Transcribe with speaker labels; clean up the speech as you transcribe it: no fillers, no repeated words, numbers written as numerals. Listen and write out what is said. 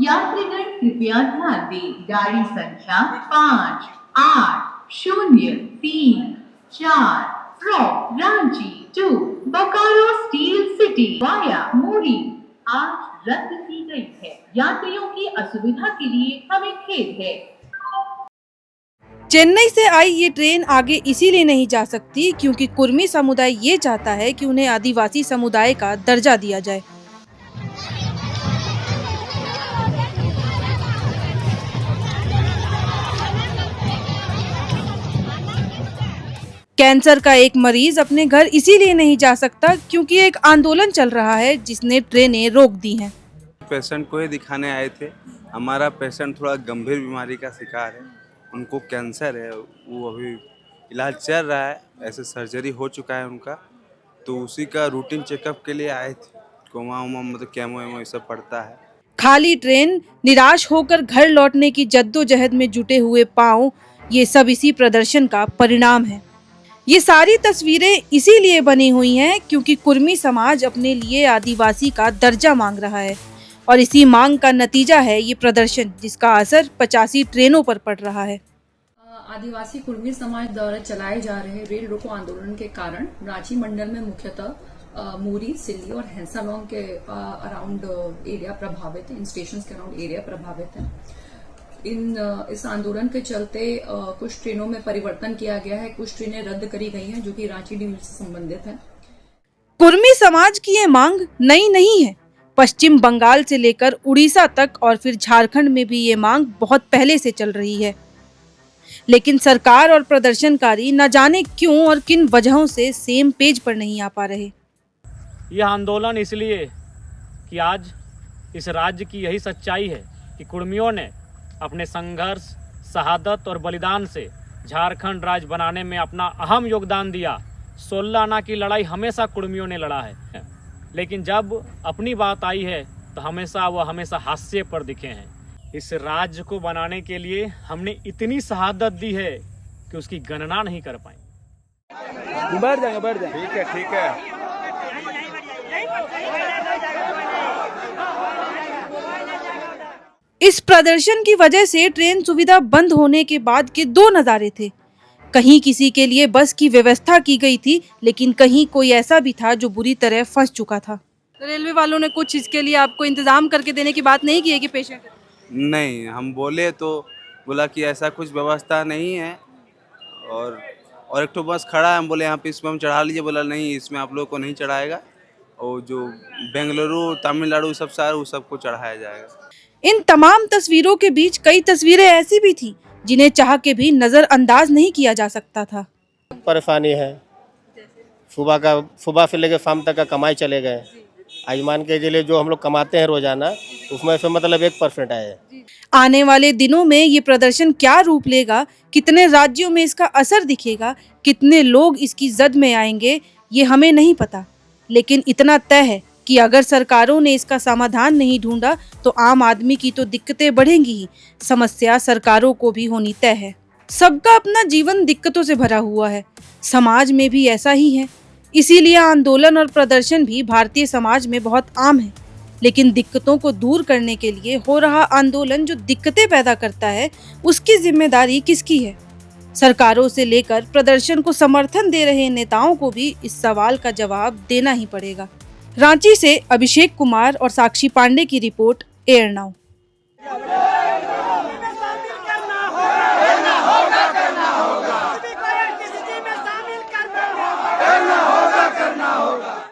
Speaker 1: यात्रीगण कृपया ध्यान दें, गाड़ी संख्या 58034 from Ranchi to Bokaro steel city via Muri आज रद्द की गई है। यात्रियों की असुविधा के लिए हमें खेद है।
Speaker 2: चेन्नई से आई ये ट्रेन आगे इसीलिए नहीं जा सकती क्योंकि कुर्मी समुदाय ये चाहता है कि उन्हें आदिवासी समुदाय का दर्जा दिया जाए। कैंसर का एक मरीज अपने घर इसीलिए नहीं जा सकता क्योंकि एक आंदोलन चल रहा है जिसने ट्रेनें रोक दी हैं।
Speaker 3: पेशेंट को ही दिखाने आए थे। हमारा पेशेंट थोड़ा गंभीर बीमारी का शिकार है, उनको कैंसर है, वो अभी इलाज चल रहा है, ऐसे सर्जरी हो चुका है उनका, तो उसी का रूटीन चेकअप के लिए आए थे। कोमा उमा मतलब केमो वेमो ये सब पड़ता है।
Speaker 2: खाली ट्रेन, निराश होकर घर लौटने की जद्दोजहद में जुटे हुए पांव, ये सब इसी प्रदर्शन का परिणाम है। ये सारी तस्वीरें इसीलिए बनी हुई हैं क्योंकि कुर्मी समाज अपने लिए आदिवासी का दर्जा मांग रहा है और इसी मांग का नतीजा है ये प्रदर्शन जिसका असर 85 ट्रेनों पर पड़ रहा है।
Speaker 4: आदिवासी कुर्मी समाज द्वारा चलाए जा रहे रेल रोको आंदोलन के कारण रांची मंडल में मुख्यतः मूरी, सिल्ली और हैंसालोंग के अराउंड एरिया प्रभावित है, इन स्टेशन के अराउंड एरिया प्रभावित है। इस आंदोलन के चलते कुछ ट्रेनों में परिवर्तन किया गया है, कुछ ट्रेनें रद्द करी गई हैं जो कि रांची डिवीजन से संबंधित है।
Speaker 2: कुर्मी समाज की ये मांग नई नहीं है। पश्चिम बंगाल से लेकर उड़ीसा तक और फिर झारखंड में भी ये मांग बहुत पहले से चल रही है, लेकिन सरकार और प्रदर्शनकारी न जाने क्यों और किन वजहों से सेम पेज पर नहीं आ पा रहे।
Speaker 5: यह आंदोलन इसलिए कि आज इस राज्य की यही सच्चाई है कि कुर्मियों ने अपने संघर्ष, शहादत और बलिदान से झारखंड राज्य बनाने में अपना अहम योगदान दिया। 16 आना की लड़ाई हमेशा कुर्मियों ने लड़ा है, लेकिन जब अपनी बात आई है तो हमेशा हास्य पर दिखे हैं। इस राज्य को बनाने के लिए हमने इतनी शहादत दी है कि उसकी गणना नहीं कर पाए।
Speaker 3: बैठ जाएंगे। ठीक है।
Speaker 2: इस प्रदर्शन की वजह से ट्रेन सुविधा बंद होने के बाद के दो नजारे थे। कहीं किसी के लिए बस की व्यवस्था की गई थी, लेकिन कहीं कोई ऐसा भी था जो बुरी तरह फंस चुका था। रेलवे वालों ने कुछ इसके लिए आपको इंतजाम करके देने की बात नहीं की है कि पेशेंट?
Speaker 3: नहीं, हम बोले तो बोला कि ऐसा कुछ व्यवस्था नहीं है, और एक तो बस खड़ा है, हम बोले यहाँ पे इसमें हम चढ़ा लीजिए, बोला नहीं इसमें आप लोगों को नहीं चढ़ाएगा, और जो बेंगलुरु, तमिलनाडु सब सारा वो सबको चढ़ाया जाएगा।
Speaker 2: इन तमाम तस्वीरों के बीच कई तस्वीरें ऐसी भी थी जिन्हें चाह के भी नजरअंदाज नहीं किया जा सकता था।
Speaker 6: परेशानी है, सुबह से लेकर शाम तक का कमाई चले गए। आयुमान के लिए जो हम लोग कमाते हैं रोजाना, उसमें से मतलब 1% आया है।
Speaker 2: आने वाले दिनों में ये प्रदर्शन क्या रूप लेगा, कितने राज्यों में इसका असर दिखेगा, कितने लोग इसकी जद में आएंगे, ये हमें नहीं पता, लेकिन इतना तय है कि अगर सरकारों ने इसका समाधान नहीं ढूंढा तो आम आदमी की तो दिक्कतें बढ़ेंगी ही, समस्या सरकारों को भी होनी तय है। सबका अपना जीवन दिक्कतों से भरा हुआ है, समाज में भी ऐसा ही है, इसीलिए आंदोलन और प्रदर्शन भी भारतीय समाज में बहुत आम है। लेकिन दिक्कतों को दूर करने के लिए हो रहा आंदोलन जो दिक्कतें पैदा करता है, उसकी जिम्मेदारी किसकी है? सरकारों से लेकर प्रदर्शन को समर्थन दे रहे नेताओं को भी इस सवाल का जवाब देना ही पड़ेगा। रांची से अभिषेक कुमार और साक्षी पांडे की रिपोर्ट, एयर नाउ।